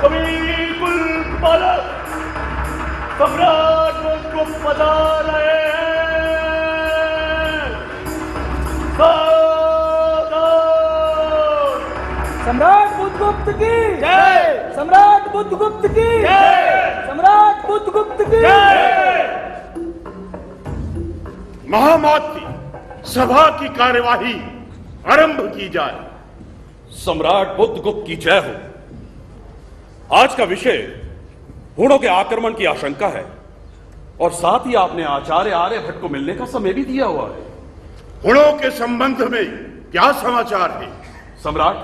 कवि कुल पालक सम्राट को बता रहे हैं। सम्राट बुद्धगुप्त की जय। सम्राट बुद्धगुप्त की जय। सम्राट बुद्धगुप्त की जय। महामाती, सभा की कार्यवाही आरंभ की जाए। सम्राट बुद्धगुप्त की जय हो। आज का विषय हूणों के आक्रमण की आशंका है और साथ ही आपने आचार्य आर्यभट्ट को मिलने का समय भी दिया हुआ है। हूणों के संबंध में क्या समाचार है? सम्राट,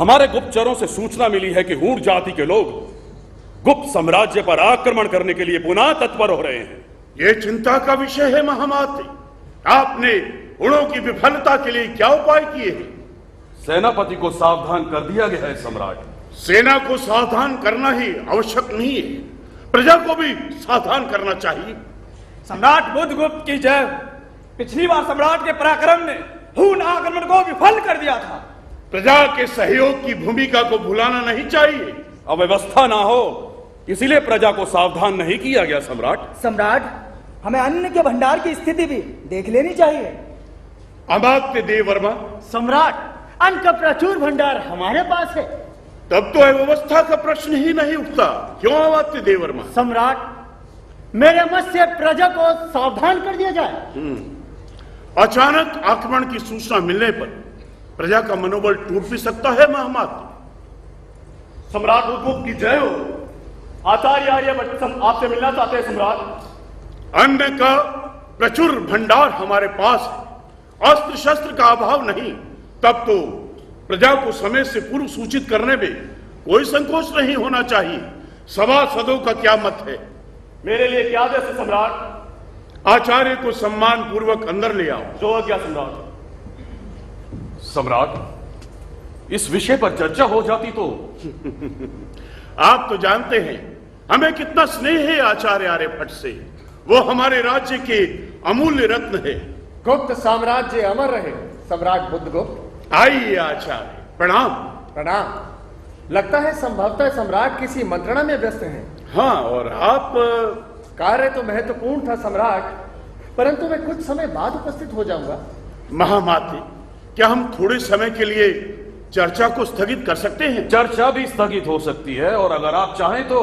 हमारे गुप्तचरों से सूचना मिली है कि हूण जाति के लोग गुप्त साम्राज्य पर आक्रमण करने के लिए पुनः तत्पर हो रहे हैं। यह चिंता का विषय है महामाती। आपने हूणों की विफलता के लिए क्या उपाय किए हैं? सेनापति को सावधान कर दिया गया है सम्राट। सेना को सावधान करना ही आवश्यक नहीं है, प्रजा को भी सावधान करना चाहिए। सम्राट बुद्धगुप्त की जय। पिछली बार सम्राट के पराक्रम ने हूण आक्रमण को विफल कर दिया था। प्रजा के सहयोग की भूमिका को भुलाना नहीं चाहिए। अव्यवस्था ना हो इसीलिए प्रजा को सावधान नहीं किया गया सम्राट। सम्राट, हमें अन्न के भंडार की स्थिति भी देख लेनी चाहिए। अमात्य देववर्मा, सम्राट, अन्न का प्रचुर भंडार हमारे पास है। तब तो अव्यवस्था का प्रश्न ही नहीं उठता। क्यों अमात्य देववर्मा? सम्राट, मेरे मत से प्रजा को सावधान कर दिया जाए। अचानक आक्रमण की सूचना मिलने पर प्रजा का मनोबल टूट भी सकता है महामाती। सम्राट बुद्धगुप्त की जय हो। आचार्य आर्यभट्ट आपसे मिलना चाहते हैं सम्राट। अन्न का प्रचुर भंडार हमारे पास है, अस्त्र शस्त्र का अभाव नहीं। तब तो प्रजा को समय से पूर्व सूचित करने में कोई संकोच नहीं होना चाहिए। सभासदों का क्या मत है? मेरे लिए क्या आदेश है सम्राट? आचार्य को सम्मान पूर्वक अंदर ले आओ। जो आज्ञा सम्राट। सम्राट, इस विषय पर चर्चा हो जाती तो। आप तो जानते हैं हमें कितना स्नेह है आचार्य आर्यभट्ट से। वो हमारे राज्य के अमूल्य रत्न है। गुप्त साम्राज्य अमर रहे सम्राट बुद्धगुप्त। आइए आचार्य, प्रणाम। प्रणाम। लगता है संभवतः सम्राट किसी मंत्रणा में व्यस्त हैं। हाँ, और आप? कार्य तो महत्वपूर्ण था सम्राट, परंतु मैं कुछ समय बाद उपस्थित हो जाऊंगा। महामाती, क्या हम थोड़े समय के लिए चर्चा को स्थगित कर सकते हैं? चर्चा भी स्थगित हो सकती है और अगर आप चाहें तो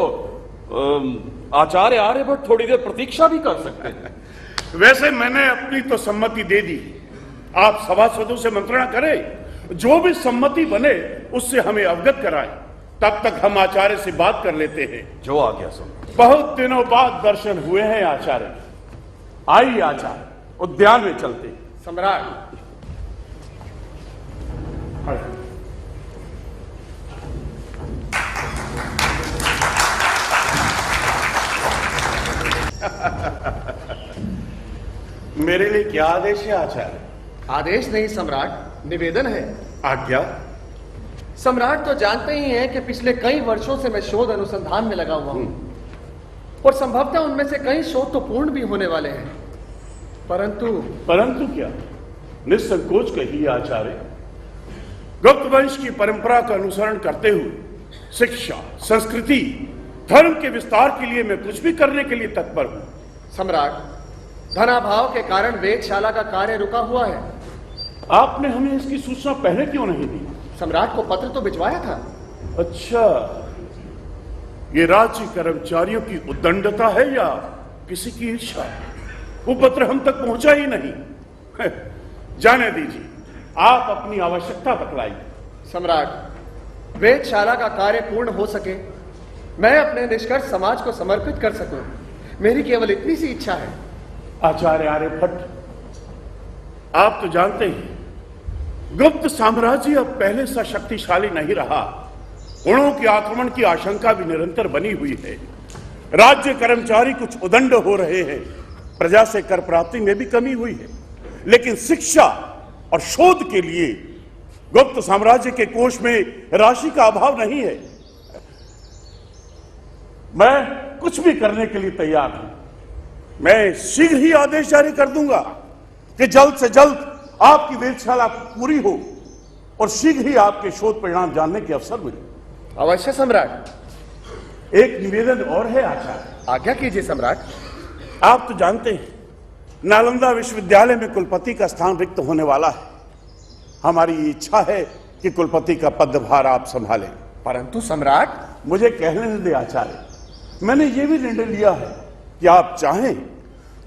आचार्य आर्यभट्ट थोड़ी देर प्रतीक्षा भी कर सकते हैं। वैसे मैंने अपनी तो सम्मति दे दी। आप सभासदों से मंत्रणा करें, जो भी सम्मति बने उससे हमें अवगत कराएं। तब तक हम आचार्य से बात कर लेते हैं। जो आ गया सम्राट। बहुत दिनों बाद दर्शन हुए हैं आचार्य। आइए आचार्य, उद्यान में चलते हैं। सम्राट, मेरे लिए क्या आदेश है आचार्य? आदेश नहीं सम्राट, निवेदन है। आज्ञा। सम्राट तो जानते ही हैं कि पिछले कई वर्षों से मैं शोध अनुसंधान में लगा हुआ हूं और संभवतः उनमें से कई शोध तो पूर्ण भी होने वाले हैं, परंतु क्या? निसंकोच कहिए आचार्य। गुप्त वंश की परंपरा का अनुसरण करते हुए शिक्षा, संस्कृति, धर्म के विस्तार के लिए मैं कुछ भी करने के लिए तत्पर हूं। सम्राट, धनाभाव के कारण वेधशाला का कार्य रुका हुआ है। आपने हमें इसकी सूचना पहले क्यों नहीं दी? सम्राट को पत्र तो भिजवाया था। अच्छा, ये राज्य कर्मचारियों की उद्दंडता है या किसी की इच्छा? वो पत्र हम तक पहुंचा ही नहीं। जाने दीजिए, आप अपनी आवश्यकता बतलाइए। सम्राट, वेधशाला का कार्य पूर्ण हो सके, मैं अपने निष्कर्ष समाज को समर्पित कर सकूं, मेरी केवल इतनी सी इच्छा है। आचार्य आर्यभट्ट, आप तो जानते हैं गुप्त साम्राज्य अब पहले सा शक्तिशाली नहीं रहा। हूणों के आक्रमण की आशंका भी निरंतर बनी हुई है। राज्य कर्मचारी कुछ उदंड हो रहे हैं। प्रजा से कर प्राप्ति में भी कमी हुई है, लेकिन शिक्षा और शोध के लिए गुप्त साम्राज्य के कोष में राशि का अभाव नहीं है। मैं कुछ भी करने के लिए तैयार हूं। मैं शीघ्र ही आदेश जारी कर दूंगा कि जल्द से जल्द आपकी वेधशाला पूरी हो और शीघ्र ही आपके शोध परिणाम जानने के अवसर मिले। अवश्य सम्राट। एक निवेदन और है आचार्य। आज्ञा कीजिए सम्राट। आप तो जानते हैं नालंदा विश्वविद्यालय में कुलपति का स्थान रिक्त होने वाला है। हमारी इच्छा है कि कुलपति का पदभार आप संभालें। परंतु सम्राट, मुझे कहने दे आचार्य, मैंने ये भी निर्णय लिया है कि आप चाहें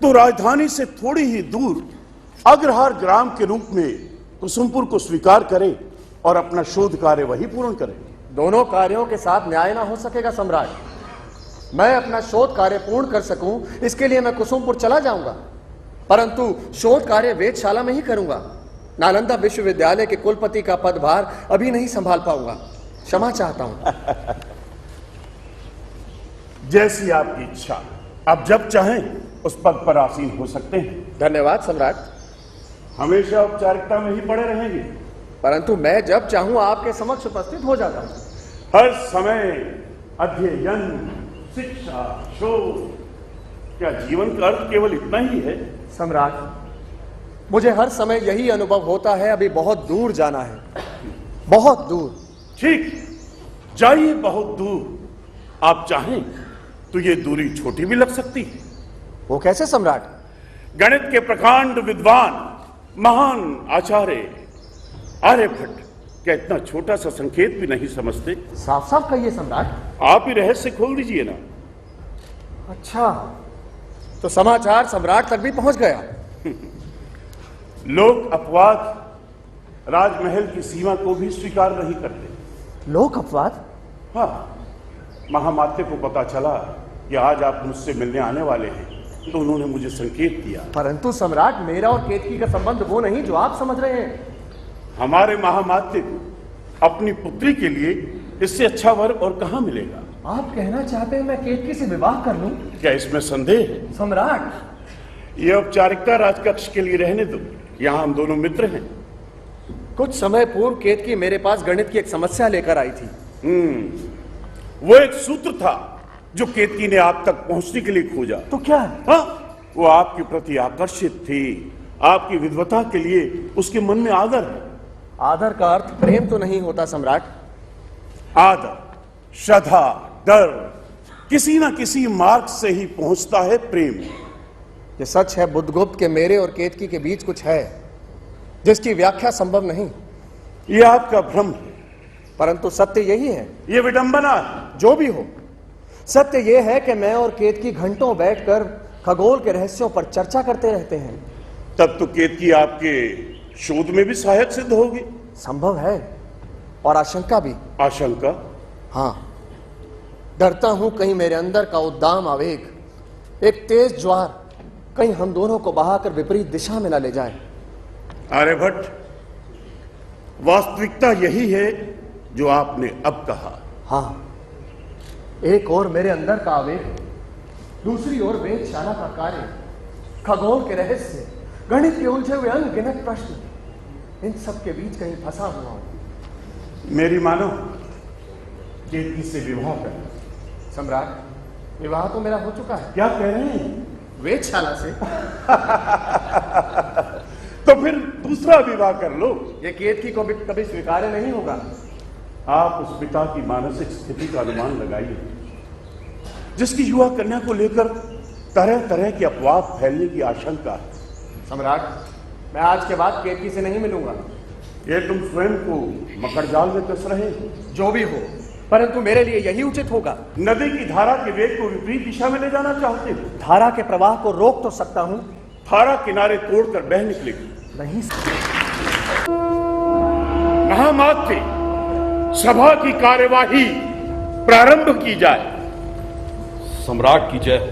तो राजधानी से थोड़ी ही दूर अग्रहार ग्राम के रूप में कुसुमपुर को स्वीकार करें और अपना शोध कार्य वही पूर्ण करें। दोनों कार्यों के साथ न्याय ना हो सकेगा सम्राट। मैं अपना शोध कार्य पूर्ण कर सकूं, इसके लिए मैं कुसुमपुर चला जाऊंगा, परंतु शोध कार्य वेधशाला में ही करूंगा। नालंदा विश्वविद्यालय के कुलपति का पदभार अभी नहीं संभाल पाऊंगा। क्षमा चाहता हूं। जैसी आपकी इच्छा। आप जब चाहें उस पद पर आसीन हो सकते हैं। धन्यवाद सम्राट। हमेशा औपचारिकता में ही पड़े रहेंगे। परंतु मैं जब चाहूं आपके समक्ष उपस्थित हो जाता हूं। हर समय अध्ययन, शिक्षा, शोध। क्या जीवन का अर्थ केवल इतना ही है? सम्राट, मुझे हर समय यही अनुभव होता है, अभी बहुत दूर जाना है, बहुत दूर। ठीक, जाइए बहुत दूर। आप चाहें तो ये दूरी छोटी भी लग सकती है। वो कैसे सम्राट? गणित के प्रकांड विद्वान महान आचार्य आर्यभट्ट क्या इतना छोटा सा संकेत भी नहीं समझते? साफ साफ कहिए सम्राट। आप ही रहस्य खोल दीजिए ना। अच्छा, तो समाचार सम्राट तक भी पहुंच गया। लोक अपवाद राजमहल की सीमा को भी स्वीकार नहीं करते। लोक अपवाद? हाँ, महामात्य को पता चला कि आज आप मुझसे मिलने आने वाले हैं, तो उन्होंने मुझे संकेत दिया। परंतु सम्राट, मेरा और केतकी का संबंध वो नहीं जो आप समझ रहे हैं। हमारे महामात्य को अपनी पुत्री के लिए इससे अच्छा वर और कहां मिलेगा? आप कहना चाहते हैं मैं केतकी से विवाह कर लूं? क्या इसमें संदेह है? सम्राट, ये औपचारिकता राजकक्ष के लिए रहने दो। यहां हम दोनों मित्र हैं। कुछ समय पूर्व केतकी मेरे पास गणित की एक समस्या लेकर आई थी। वो एक सूत्र था जो केतकी ने आप तक पहुंचने के लिए खोजा। तो क्या? हाँ, वो आपके प्रति आकर्षित थी। आपकी विद्वता के लिए उसके मन में आदर है। आदर का अर्थ प्रेम तो नहीं होता सम्राट। आदर, श्रद्धा, डर, किसी ना किसी मार्ग से ही पहुंचता है प्रेम। ये सच है बुद्धगुप्त के मेरे और केतकी के बीच कुछ है जिसकी व्याख्या संभव नहीं। ये आपका भ्रम है। परंतु सत्य यही है। ये विडंबना है। जो भी हो, सत्य यह है कि मैं और केतकी घंटों बैठकर खगोल के रहस्यों पर चर्चा करते रहते हैं। तब तो केतकी आपके शोध में भी सहायक सिद्ध होगी। संभव है, और आशंका भी। आशंका? हाँ, डरता हूं कहीं मेरे अंदर का उद्दाम आवेग, एक तेज ज्वार, कहीं हम दोनों को बहाकर विपरीत दिशा में न ले जाए। आर्यभट्ट, वास्तविकता यही है जो आपने अब कहा। हाँ, एक और मेरे अंदर का आवेग, दूसरी ओर वेधशाला का कार्य, खगोल के रहस्य, गणित के उलझे हुए अनगिनत प्रश्न, इन सब के बीच कहीं फंसा हुआ हूं। मेरी मानो केतकी से विवाह कर। सम्राट, विवाह तो मेरा हो चुका है। क्या कह रहे हैं? वेधशाला से। तो फिर दूसरा विवाह कर लो। ये केतकी को भी कभी स्वीकार्य नहीं होगा। आप उस पिता की मानसिक स्थिति का अनुमान लगाइए जिसकी युवा कन्या को लेकर तरह तरह के अफवाह फैलने की आशंका है। सम्राट, मैं आज के बाद केतकी से नहीं मिलूंगा। ये तुम स्वयं को मकड़जाल में कस रहे हो। जो भी हो, परंतु मेरे लिए यही उचित होगा। नदी की धारा के वेग को विपरीत दिशा में ले जाना चाहते हो? धारा के प्रवाह को रोक तो सकता हूं, धारा किनारे तोड़कर बह निकलेगी। नहीं। महामात्य, सभा की कार्यवाही प्रारंभ की जाए। सम्राट की जय हो।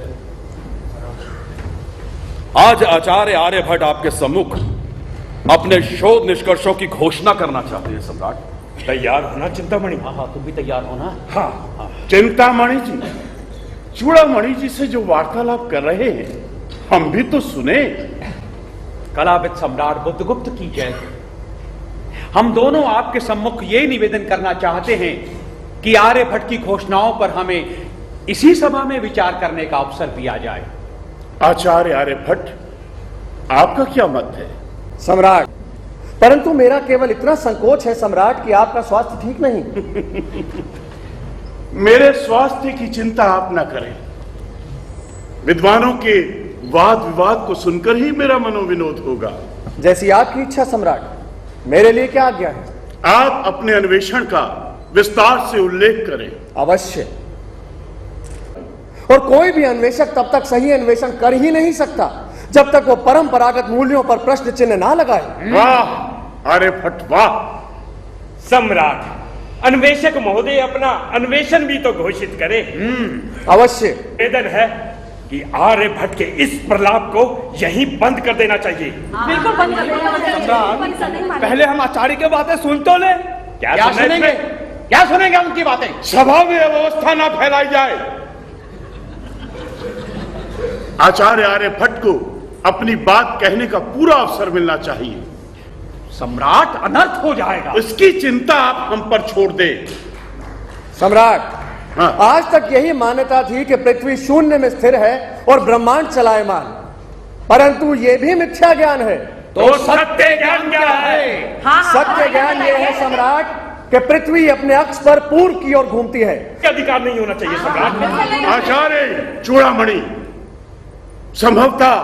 आज आचार्य आर्यभट्ट आपके सम्मुख अपने शोध निष्कर्षों की घोषणा करना चाहते हैं। सम्राट, तैयार होना चिंतामणि। हाँ, तुम भी तैयार हो ना? हाँ, चिंतामणि जी, चूड़ामणि जी से जो वार्तालाप कर रहे हैं हम भी तो सुने। कलाविद सम्राट बुद्धगुप्त की जय। हम दोनों आपके सम्मुख ये निवेदन करना चाहते हैं कि आर्यभट्ट की घोषणाओं पर हमें इसी सभा में विचार करने का अवसर दिया जाए। आचार्य आर्यभट्ट, आपका क्या मत है? सम्राट, परंतु मेरा केवल इतना संकोच है सम्राट कि आपका स्वास्थ्य ठीक नहीं। मेरे स्वास्थ्य की चिंता आप न करें। विद्वानों के वाद विवाद को सुनकर ही मेरा मनोविनोद होगा। जैसी आपकी इच्छा सम्राट। मेरे लिए क्या आज्ञा है? आप अपने अन्वेषण का विस्तार से उल्लेख करें। अवश्य। और कोई भी अन्वेषक तब तक सही अन्वेषण कर ही नहीं सकता जब तक वो परंपरागत मूल्यों पर प्रश्न चिन्ह ना लगाए। वाह आर्यभट्ट वाह। सम्राट, अन्वेषक महोदय अपना अन्वेषण भी तो घोषित करे। अवश्य। निवेदन है कि आर्यभट्ट के इस प्रलाप को यहीं बंद कर देना चाहिए। बिल्कुल बंद कर देना। पहले हम आचार्य की बातें सुन तो ले। क्या सुनेंगे? क्या सुनेंगे उनकी बातें? सभा में अव्यवस्था ना फैलाई जाए। आचार्य आर्यभट्ट को अपनी बात कहने का पूरा अवसर मिलना चाहिए। सम्राट, अनर्थ हो जाएगा। इसकी चिंता आप हम पर छोड़ दें। सम्राट, हाँ। आज तक यही मान्यता थी कि पृथ्वी शून्य में स्थिर है और ब्रह्मांड चलायमान, परंतु यह भी मिथ्या ज्ञान है। तो सत्य ज्ञान क्या है? सत्य ज्ञान यह है सम्राट कि पृथ्वी अपने अक्ष पर पूर्व की ओर घूमती है। अधिकार नहीं होना चाहिए सम्राट। आचार्य चूड़ामणि, संभवतः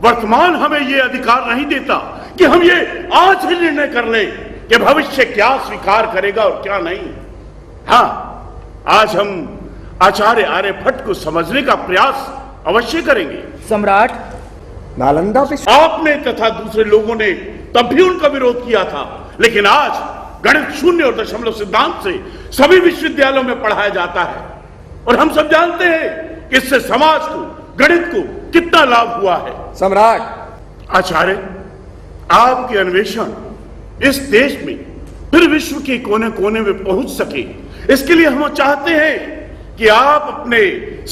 वर्तमान हमें यह अधिकार नहीं देता कि हम ये आज ही निर्णय कर लें कि भविष्य क्या स्वीकार करेगा और क्या नहीं। हाँ, आज हम आचार्य आर्यभट्ट को समझने का प्रयास अवश्य करेंगे। सम्राट, नालंदा पे आपने तथा दूसरे लोगों ने तब भी उनका विरोध किया था, लेकिन आज गणित शून्य और दशमलव सिद्धांत से सभी विश्वविद्यालयों में पढ़ाया जाता है और हम सब जानते हैं कि इससे समाज को, गणित को कितना लाभ हुआ है। सम्राट, आचार्य, आपके अन्वेषण इस देश में फिर विश्व के कोने कोने में पहुंच सके, इसके लिए हम चाहते हैं कि आप अपने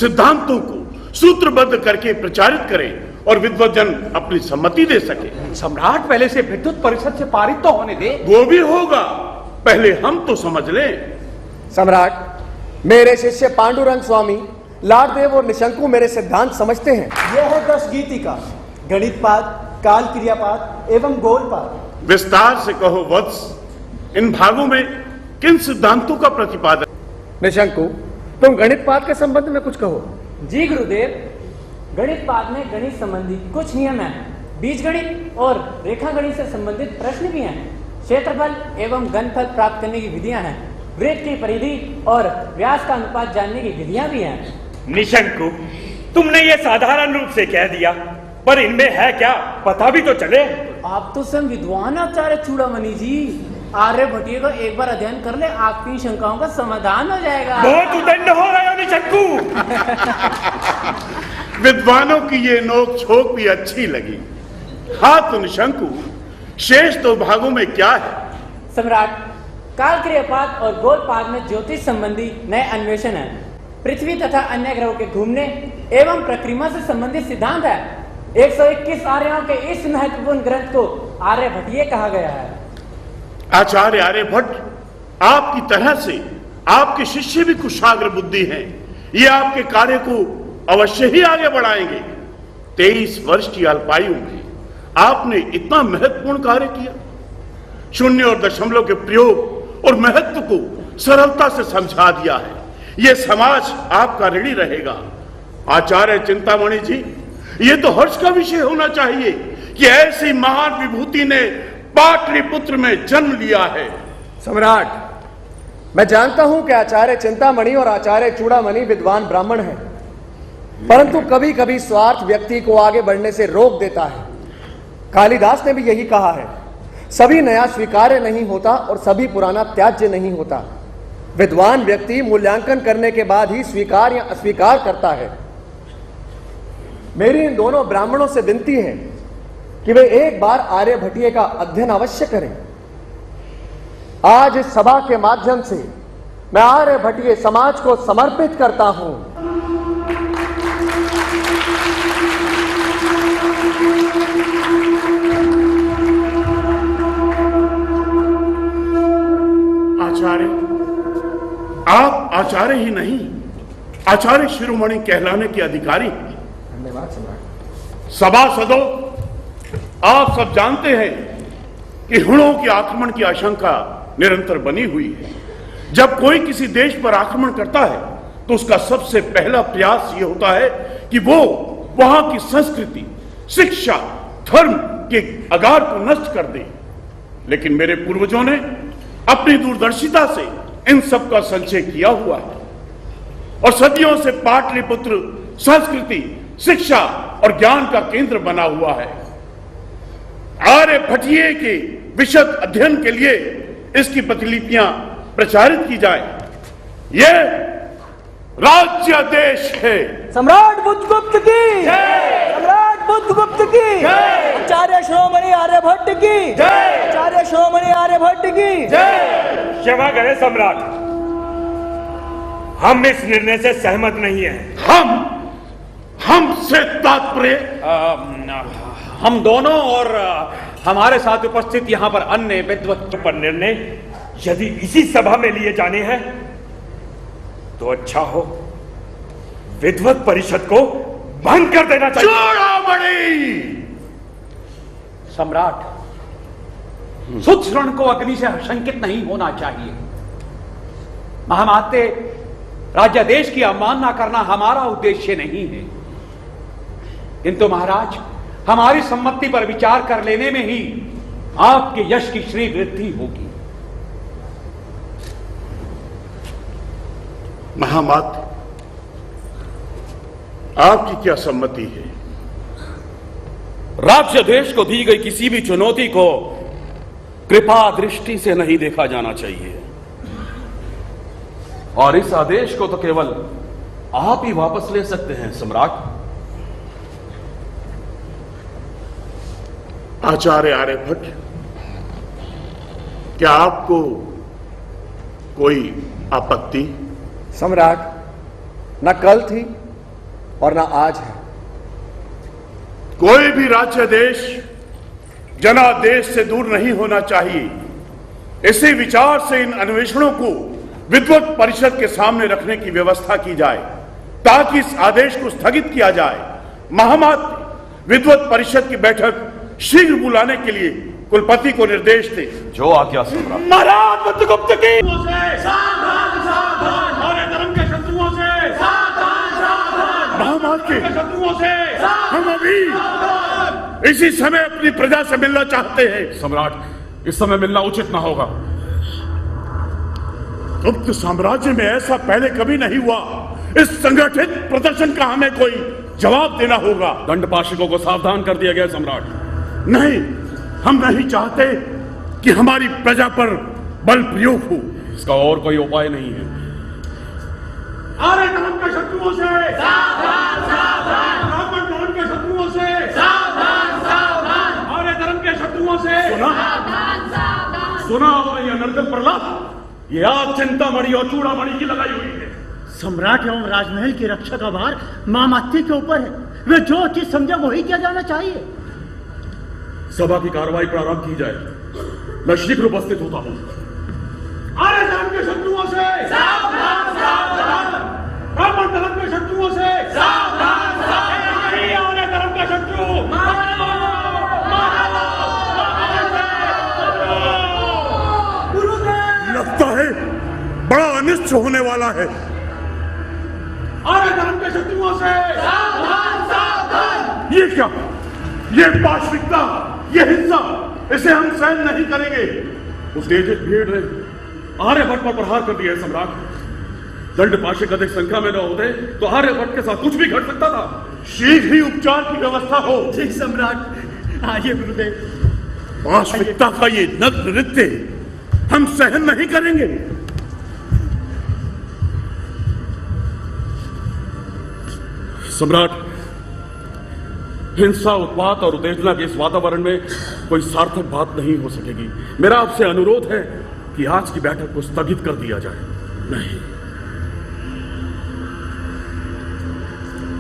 सिद्धांतों को सूत्रबद्ध करके प्रचारित करें और विद्वज्जन अपनी सम्मति दे सके। सम्राट, पहले से विद्युत परिषद से पारित तो होने दे। वो भी होगा, पहले हम तो समझ लें। सम्राट, मेरे शिष्य पांडुरंग स्वामी, लाडदेव और निशंकु मेरे सिद्धांत समझते हैं। यह है 10 गीतिका, गणितपाद, काल क्रियापाद एवं गोलपाद। विस्तार से कहो वत्स, इन भागों में किन सिद्धांतों का प्रतिपादन? निशंकु, तुम गणितपाद के संबंध में कुछ कहो। जी गुरुदेव, गणित पाद में गणित संबंधी कुछ नियम हैं, बीजगणित और रेखा गणित से संबंधित प्रश्न भी हैं, क्षेत्रफल एवं घनफल प्राप्त करने की विधियां हैं, वृत्त की परिधि और व्यास का अनुपात जानने की विधियां भी हैं। निशंकु, तुमने ये साधारण रूप से कह दिया, पर इनमें है क्या पता भी तो चले। आप तो स्वयं विद्वान आचार्य चूड़ामणि जी, आर्यभट्ट को एक बार अध्ययन कर ले, आपकी शंकाओं का समाधान हो जाएगा। बहुत उदंड हो रहे हो निशंकु। विद्वानों की ये नोक झोंक भी अच्छी लगी। हाँ तो निशंकु, शेष 2 भागों में क्या है? सम्राट, काल क्रियापाद और गोलपाद में ज्योतिष संबंधी नए अन्वेषण है, पृथ्वी तथा अन्य ग्रहों के घूमने एवं प्रक्रिया से संबंधित सिद्धांत है। 121 आर्यों के इस महत्वपूर्ण ग्रंथ को आर्यभट्टीय कहा गया है। आचार्य आर्यभट्ट, आपकी तरह से आपके शिष्य भी कुशाग्र बुद्धि हैं। ये आपके कार्य को अवश्य ही आगे बढ़ाएंगे। 23 वर्ष की अल्पायु में आपने इतना महत्वपूर्ण कार्य किया। शून्य और दशमलव के प्रयोग और महत्व को सरलता से समझा दिया है। यह समाज आपका ऋणी रहेगा। आचार्य चिंतामणि जी, ये तो हर्ष का विषय होना चाहिए कि ऐसी महान विभूति ने पाटलिपुत्र में जन्म लिया है। सम्राट, मैं जानता हूं कि आचार्य चिंतामणि और आचार्य चूड़ामणि विद्वान ब्राह्मण हैं, परंतु कभी कभी स्वार्थ व्यक्ति को आगे बढ़ने से रोक देता है। कालिदास ने भी यही कहा है, सभी नया स्वीकार्य नहीं होता और सभी पुराना त्याज्य नहीं होता। विद्वान व्यक्ति मूल्यांकन करने के बाद ही स्वीकार या अस्वीकार करता है। मेरी इन दोनों ब्राह्मणों से विनती है कि वे एक बार आर्यभट्टीय का अध्ययन अवश्य करें। आज इस सभा के माध्यम से मैं आर्यभट्टीय समाज को समर्पित करता हूं। आचार्य, आप आचार्य ही नहीं, आचार्य शिरोमणि कहलाने के अधिकारी हैं। धन्यवाद सम्राट। सभासदों, आप सब जानते हैं कि हुणों के आक्रमण की आशंका निरंतर बनी हुई है। जब कोई किसी देश पर आक्रमण करता है तो उसका सबसे पहला प्रयास यह होता है कि वो वहां की संस्कृति, शिक्षा, धर्म के आगार को नष्ट कर दे। लेकिन मेरे पूर्वजों ने अपनी दूरदर्शिता से इन सब का संचय किया हुआ है और सदियों से पाटलिपुत्र संस्कृति, शिक्षा और ज्ञान का केंद्र बना हुआ है। आर्यभट्टीय के विशद अध्ययन के लिए इसकी प्रतिलिपियां प्रचारित की जाए। यह राज्य देश है। सम्राट बुद्धगुप्त की जय, सम्राट बुद्धगुप्त की जय, आचार्य शिरोमणि आर्यभट्ट की जय, आचार्य शिरोमणि आर्यभट्ट की जय। क्षमा करें सम्राट, हम इस निर्णय से सहमत नहीं हैं। हमसे तात्पर्य हम दोनों और हमारे साथ उपस्थित यहाँ पर अन्य विद्वत पर निर्णय यदि इसी सभा में लिए जाने हैं तो अच्छा हो विद्वत परिषद को भंग कर देना चाहिए। चूड़ामणि! सम्राट, सुतश्रण को अग्नि से आशंकित नहीं होना चाहिए। महामाते, राज्यादेश की अवमानना करना हमारा उद्देश्य नहीं है, किंतु महाराज, हमारी सम्मति पर विचार कर लेने में ही आपके यश की श्री वृद्धि होगी। महामाते, आपकी क्या सम्मति है? राज्य देश को दी गई किसी भी चुनौती को कृपा दृष्टि से नहीं देखा जाना चाहिए और इस आदेश को तो केवल आप ही वापस ले सकते हैं सम्राट। आचार्य आर्यभट्ट, क्या आपको कोई आपत्ति? सम्राट, न कल थी और न आज है। कोई भी राज्य देश जनादेश से दूर नहीं होना चाहिए। इसी विचार से इन अन्वेषणों को विद्वत परिषद के सामने रखने की व्यवस्था की जाए ताकि इस आदेश को स्थगित किया जाए। महामाते, विद्वत परिषद की बैठक शीघ्र बुलाने के लिए कुलपति को निर्देश दे। जो आज्ञा सम्राट। महाराज बुद्धगुप्त की सावधान सावधान, हमारे धर्म के शत्रुओं से सावधान सावधान, महामाते, शत्रुओं से हम अभी इसी समय अपनी प्रजा से मिलना चाहते हैं। सम्राट, इस समय मिलना उचित ना होगा। गुप्त साम्राज्य में ऐसा पहले कभी नहीं हुआ। इस संगठित प्रदर्शन का हमें कोई जवाब देना होगा। दंडपाशिकों को सावधान कर दिया गया सम्राट। नहीं, हम नहीं चाहते कि हमारी प्रजा पर बल प्रयोग हो। इसका और कोई उपाय नहीं है। आर्य धर्म के शत्रुओं से सावधान सावधान, ब्राह्मण धर्म के शत्रुओं से सावधान सावधान, आर्य धर्म के शत्रुओं से सावधान सावधान। सुना होगा यह नर्दन प्रहलाद, ये आप चिंतामणि और चूड़ामणि की लगाई हुई है। सम्राट एवं राजमहल की रक्षा का भार महामाते के ऊपर है। वे जो चीज समझे वही किया जाना चाहिए। सभा की कार्रवाई प्रारंभ की जाए। मैं शीघ्र उपस्थित होता हूं। आर्य धर्म के शत्रुओं से सावधान सावधान, ब्राह्मण धर्म के शत्रुओं से सावधान सावधान, नहीं आर्य धर्म के शत्रु लगता है बड़ा अनिष्ट होने वाला है। आर्य धर्म के शत्रुओं से सावधान सावधान। ये क्या? ये पाशविकता, ये हिंसा, इसे हम सहन नहीं करेंगे। उत्तेजित भीड़ ने आर्यभट्ट पर प्रहार कर दिया है सम्राट। दंडपाशिक अधिक संख्या में न होते तो आर्यभट्ट के साथ कुछ भी घट सकता था। शीघ्र ही उपचार की व्यवस्था हो। जी सम्राट। आइए गुरुदेव। पाशविकता का ये नग्न नृत्य हम सहन नहीं करेंगे। सम्राट, हिंसा, उत्पात और उत्तेजना के इस वातावरण में कोई सार्थक बात नहीं हो सकेगी। मेरा आपसे अनुरोध है कि आज की बैठक को स्थगित कर दिया जाए। नहीं,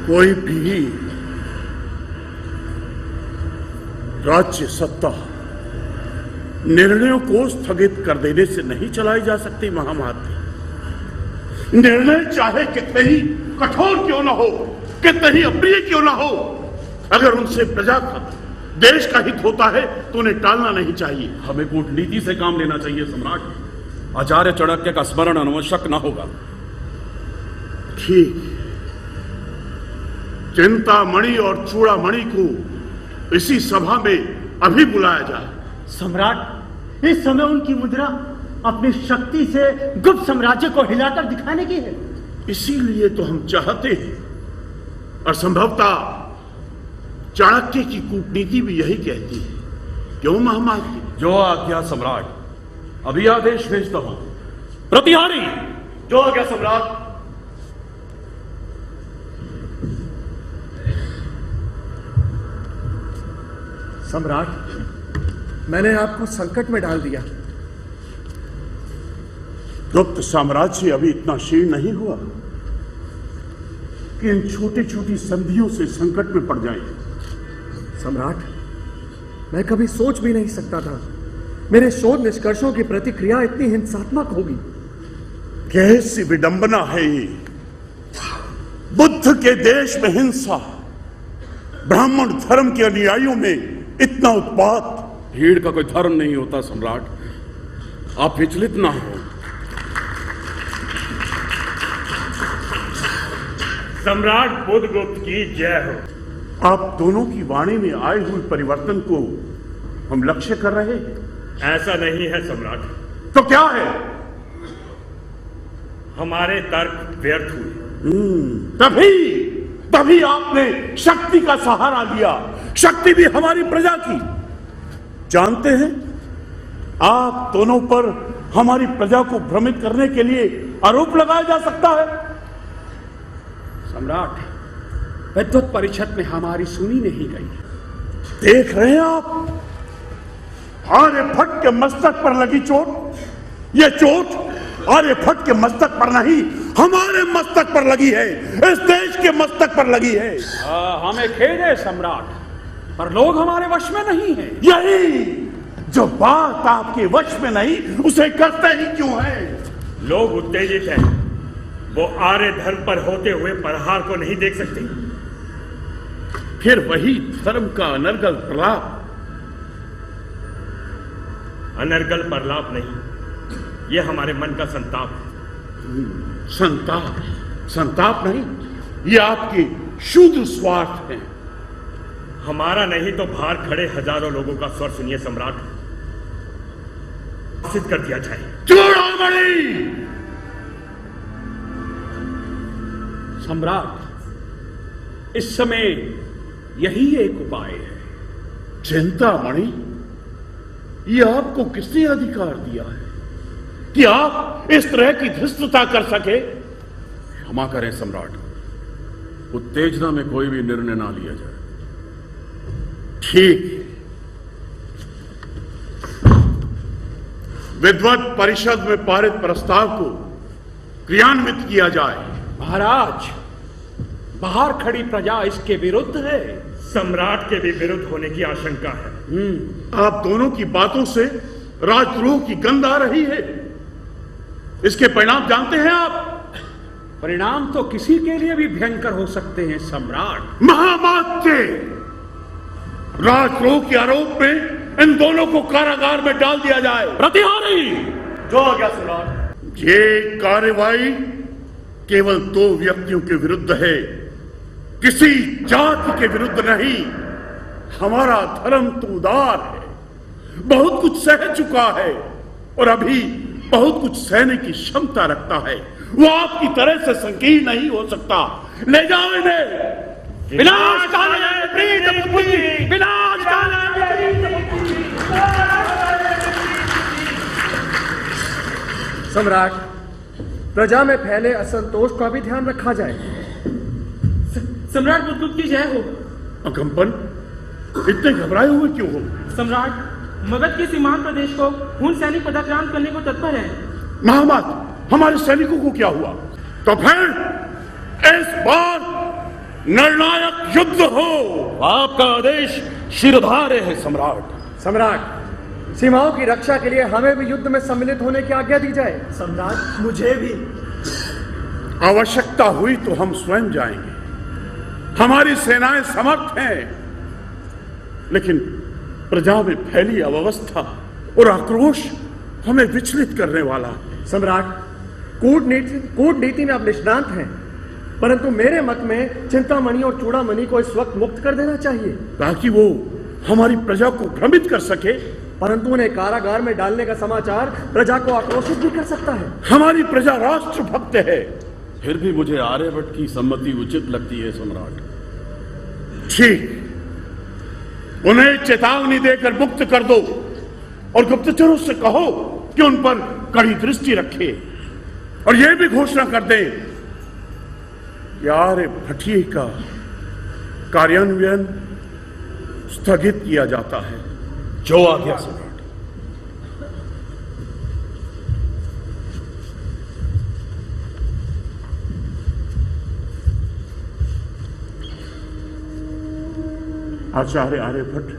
कोई भी राज्य सत्ता निर्णयों को स्थगित कर देने से नहीं चलाई जा सकती। महामाते, निर्णय चाहे कितने ही कठोर क्यों ना हो, कितने ही अप्रिय क्यों ना हो, अगर उनसे प्रजा का, देश का हित होता है तो उन्हें टालना नहीं चाहिए। हमें कूटनीति से काम लेना चाहिए सम्राट। आचार्य चाणक्य का स्मरण अनावश्यक न होगा। ठीक, चिंतामणि और चूड़ामणि को इसी सभा में अभी बुलाया जाए। सम्राट, इस समय उनकी मुद्रा अपनी शक्ति से गुप्त साम्राज्य को हिलाकर दिखाने की है। इसीलिए तो हम चाहते हैं, और संभवतः चाणक्य की कूटनीति भी यही कहती है। क्यों महामाती? जो आज्ञा सम्राट, अभी आदेश भेजता हूं। प्रतिहारी। जो आज्ञा सम्राट। सम्राट, मैंने आपको संकट में डाल दिया। गुप्त साम्राज्य अभी इतना क्षीण नहीं हुआ कि इन छोटी छोटी संधियों से संकट में पड़ जाए। सम्राट, मैं कभी सोच भी नहीं सकता था मेरे शोध निष्कर्षों की प्रतिक्रिया इतनी हिंसात्मक होगी। कैसी विडंबना है ये! बुद्ध के देश में हिंसा, ब्राह्मण धर्म के अनुयायियों में इतना उत्पात। भीड़ का कोई धर्म नहीं होता सम्राट, आप विचलित ना हो। सम्राट बुद्धगुप्त की जय हो। आप दोनों की वाणी में आए हुए परिवर्तन को हम लक्ष्य कर रहे हैं। ऐसा नहीं है सम्राट। तो क्या है? हमारे तर्क व्यर्थ हुए। तभी आपने शक्ति का सहारा लिया, शक्ति भी हमारी प्रजा की। जानते हैं, आप दोनों पर हमारी प्रजा को भ्रमित करने के लिए आरोप लगाया जा सकता है। सम्राट, विद्वत परिषद में हमारी सुनी नहीं गई। देख रहे हैं आप, आर्यभट्ट के मस्तक पर लगी चोट, यह चोट आर्यभट्ट के मस्तक पर नहीं, हमारे मस्तक पर लगी है, इस देश के मस्तक पर लगी है। हमें खेद है सम्राट, पर लोग हमारे वश में नहीं हैं। यही जो बात आपके वश में नहीं, उसे करते ही क्यों है? लोग उत्तेजित हैं, वो आर्य धर्म पर होते हुए प्रहार को नहीं देख सकते। फिर वही धर्म का अनर्गल प्रलाप। अनर्गल प्रलाप नहीं, यह हमारे मन का संताप। संताप नहीं, ये आपके शूद्र स्वार्थ हैं। हमारा नहीं तो बाहर खड़े हजारों लोगों का स्वर सुनिए सम्राट, सिद्ध कर दिया जाए। चूड़ामणि! सम्राट, इस समय यही एक उपाय है। चिंतामणि, ये आपको किसने अधिकार दिया है कि आप इस तरह की धृष्टता कर सके? क्षमा करें सम्राट, उत्तेजना में कोई भी निर्णय ना लिया जाए। ठीक, विद्वत परिषद में पारित प्रस्ताव को क्रियान्वित किया जाए। महाराज, बाहर खड़ी प्रजा इसके विरुद्ध है। सम्राट के भी विरुद्ध होने की आशंका है। आप दोनों की बातों से राजद्रोह की गंध आ रही है। इसके परिणाम जानते हैं आप? परिणाम तो किसी के लिए भी भयंकर हो सकते हैं सम्राट। महामात्य, राजद्रोह के आरोप में इन दोनों को कारागार में डाल दिया जाए। प्रतिहारी। जो आज्ञा सम्राट। ये कार्रवाई केवल दो व्यक्तियों के विरुद्ध है, किसी जाति के विरुद्ध नहीं। हमारा धर्म तो उदार है, बहुत कुछ सह चुका है और अभी बहुत कुछ सहने की क्षमता रखता है। वो आपकी तरह से संकीर्ण नहीं हो सकता। ले जाओ इन्हें। विनाश काले प्रीत बुद्धि, विनाश काले प्रीत बुद्धि। सम्राट, प्रजा में फैले असंतोष का भी ध्यान रखा जाए। सम्राट बुद्धगुप्त की जय हो। अकंपन, इतने घबराए हुए क्यों हो? सम्राट, मगध के सीमांत प्रदेश को हुन सैनिक पदाक्रांत करने को तत्पर है। महामात, हमारे सैनिकों को क्या हुआ? तो फिर इस बार निर्णायक युद्ध हो। आपका आदेश शिरोधार्य है सम्राट। सम्राट, सीमाओं की रक्षा के लिए हमें भी युद्ध में सम्मिलित होने की आज्ञा दी जाए। सम्राट, मुझे भी। आवश्यकता हुई तो हम स्वयं जाएंगे। हमारी सेनाएं समर्थ हैं, लेकिन प्रजा में फैली अव्यवस्था और आक्रोश हमें विचलित करने वाला है। सम्राट, कूटनीति में आप निष्णांत हैं, परंतु मेरे मत में चिंतामणि और चूड़ामणि को इस वक्त मुक्त कर देना चाहिए, ताकि वो हमारी प्रजा को भ्रमित कर सके। परंतु उन्हें कारागार में डालने का समाचार प्रजा को आक्रोशित भी कर सकता है। हमारी प्रजा राष्ट्र भक्त है। फिर भी मुझे आर्यभट्ट की सम्मति उचित लगती है सम्राट। ठीक, उन्हें चेतावनी देकर मुक्त कर दो और गुप्तचरों से कहो कि उन पर कड़ी दृष्टि रखे और यह भी घोषणा कर दें कि आर्यभट्टीय का कार्यान्वयन स्थगित किया जाता है। जो आज्ञा सम्राट। आचार्य आर्यभट्ट,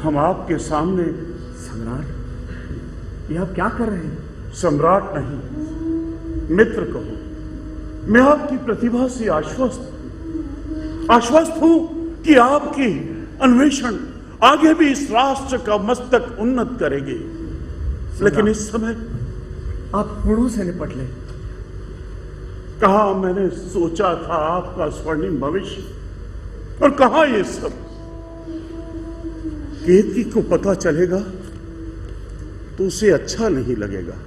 हम आपके सामने। सम्राट, ये आप क्या कर रहे हैं? सम्राट नहीं, मित्र कहो। मैं आपकी प्रतिभा से आश्वस्त हूं कि आपकी अन्वेषण आगे भी इस राष्ट्र का मस्तक उन्नत करेंगे, लेकिन इस समय आप गुणों से निपट लें। कहा मैंने सोचा था आपका स्वर्णिम भविष्य, और कहा ये सब केतकी को पता चलेगा तो उसे अच्छा नहीं लगेगा।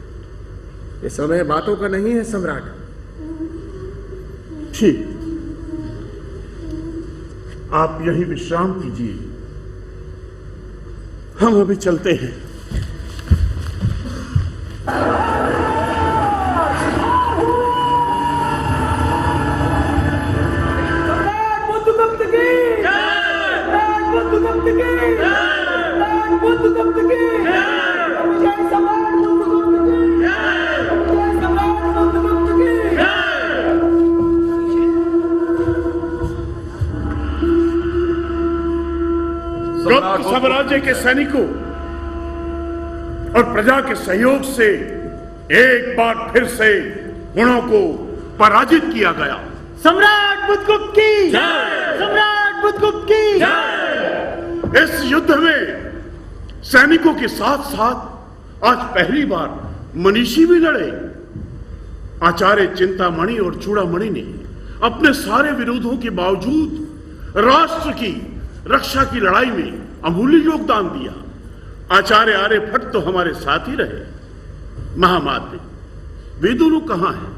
ये समय बातों का नहीं है सम्राट। ठीक, आप यही विश्राम कीजिए, हम अभी चलते हैं। बुद्धगुप्त की जय, बुद्धगुप्त की जय, बुद्धगुप्त की जय, सम्राट बुद्धगुप्त की जय, सम्राट बुद्धगुप्त की जय। गुप्त साम्राज्य के सैनिकों और प्रजा के सहयोग से एक बार फिर से गुणों को पराजित किया गया। सम्राट बुद्धगुप्त की जय, सम्राट बुद्धगुप्त की जय। इस युद्ध में सैनिकों के साथ साथ आज पहली बार मनीषी भी लड़े। आचार्य चिंतामणि और चूड़ामणि ने अपने सारे विरोधों के बावजूद राष्ट्र की रक्षा की लड़ाई में अमूल्य योगदान दिया। आचार्य आर्यभट्ट तो हमारे साथ ही रहे। महामाद्य, वे दोनों कहां हैं?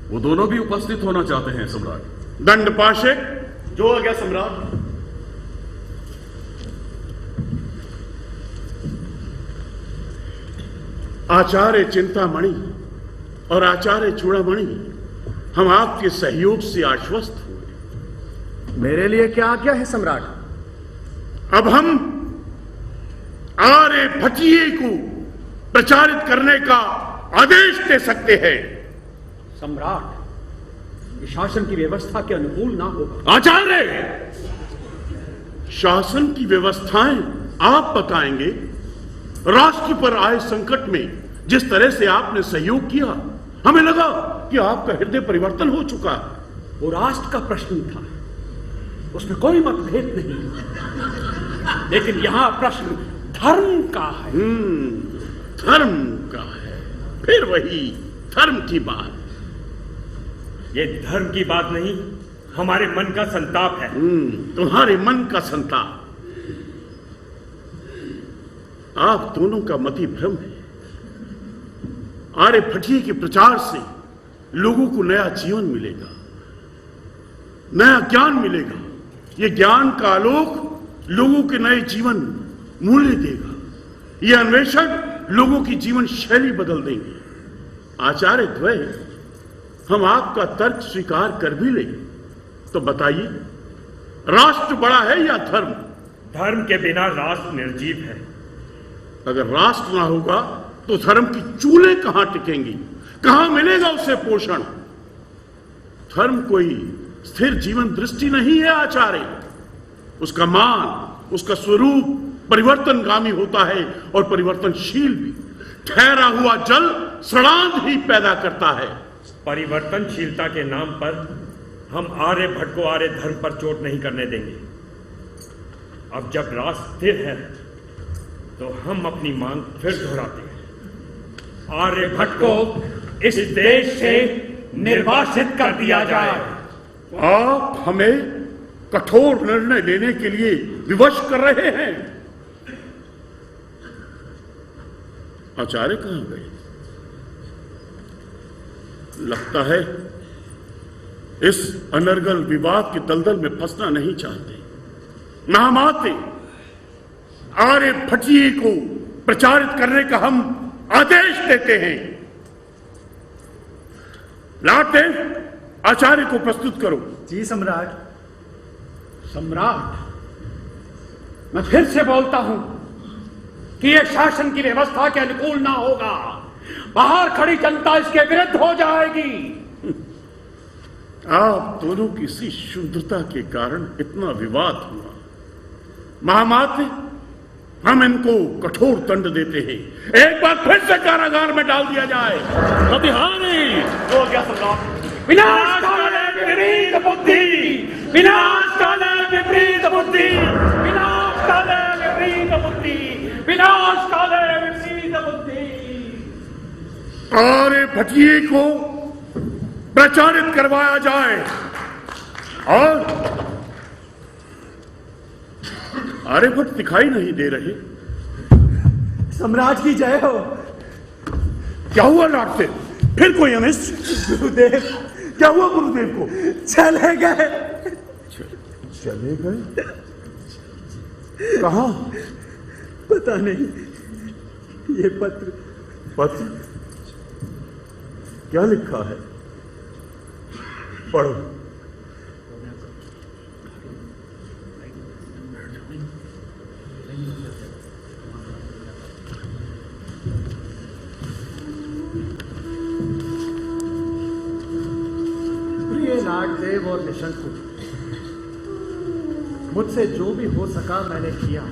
वो दोनों भी उपस्थित होना चाहते हैं सम्राट। दंडपाशे, जो आ गया सम्राट। आचार्य चिंतामणि और आचार्य चूड़ामणि, हम आपके सहयोग से आश्वस्त हुए। मेरे लिए क्या आज्ञा है सम्राट? अब हम आर्यभट्टीय को प्रचारित करने का आदेश दे सकते हैं। सम्राट, ये शासन की व्यवस्था के अनुकूल ना होगा। आचार्य, शासन की व्यवस्थाएं आप बताएंगे। राष्ट्र पर आए संकट में जिस तरह से आपने सहयोग किया, हमें लगा कि आपका हृदय परिवर्तन हो चुका है। वो राष्ट्र का प्रश्न था, उसमें कोई मतभेद नहीं, लेकिन यहां प्रश्न धर्म का है। धर्म का है, फिर वही धर्म की बात। ये धर्म की बात नहीं, हमारे मन का संताप है। तुम्हारे मन का संताप। आप दोनों का मति भ्रम है। आर्यभट्टीय के प्रचार से लोगों को नया जीवन मिलेगा, नया ज्ञान मिलेगा। यह ज्ञान का आलोक लोगों के नए जीवन मूल्य देगा। यह अन्वेषण लोगों की जीवन शैली बदल देंगे। आचार्य द्वय, हम आपका तर्क स्वीकार कर भी लें तो बताइए, राष्ट्र बड़ा है या धर्म? धर्म के बिना राष्ट्र निर्जीव है। अगर राष्ट्र ना होगा तो धर्म की चूलें कहां टिकेंगी? कहां मिलेगा उसे पोषण? धर्म कोई स्थिर जीवन दृष्टि नहीं है आचार्य। उसका मान, उसका स्वरूप परिवर्तनगामी होता है और परिवर्तनशील भी। ठहरा हुआ जल सड़ांध ही पैदा करता है। परिवर्तनशीलता के नाम पर हम आर्यभट्ट को आर्य धर्म पर चोट नहीं करने देंगे। अब जब राष्ट्र स्थिर है तो हम अपनी मांग फिर दोहराते हैं। आर्यभट्ट को इस देश से निर्वासित कर दिया जाए। आप हमें कठोर निर्णय लेने के लिए विवश कर रहे हैं। आचार्य कहां गए? लगता है इस अनर्गल विवाद के दलदल में फंसना नहीं चाहते। महामाते आर्यभट्टीय को प्रचारित करने का हम आदेश देते हैं। लाटदेव, आचार्य को प्रस्तुत करो। जी सम्राट। सम्राट, मैं फिर से बोलता हूं कि यह शासन की व्यवस्था के अनुकूल ना होगा। बाहर खड़ी जनता इसके विरुद्ध हो जाएगी। आप दोनों की इसी शुद्धता के कारण इतना विवाद हुआ। महामाते, हम इनको कठोर दंड देते हैं। एक बार फिर से कारागार में डाल दिया जाए। प्रतिहारी हो गया सम्राट। विनाश काले विपरीत बुद्धि, विनाश काले विपरीत बुद्धि, विनाश काले विपरीत बुद्धि, विनाश काले विपरीत बुद्धि। आर्यभट्टीय को प्रचारित करवाया जाए। और आर्यभट्ट दिखाई नहीं दे रहे। सम्राट की जय हो। क्या हुआ लाटदेव? फिर कोई अनिष्ट? गुरुदेव, क्या हुआ गुरुदेव को? चले गए। चले गए? कहां? पता नहीं। ये पत्र। पत्र? क्या लिखा है? पढ़ो। प्रिय लाटदेव और निशंक, मुझसे जो भी हो सका मैंने किया।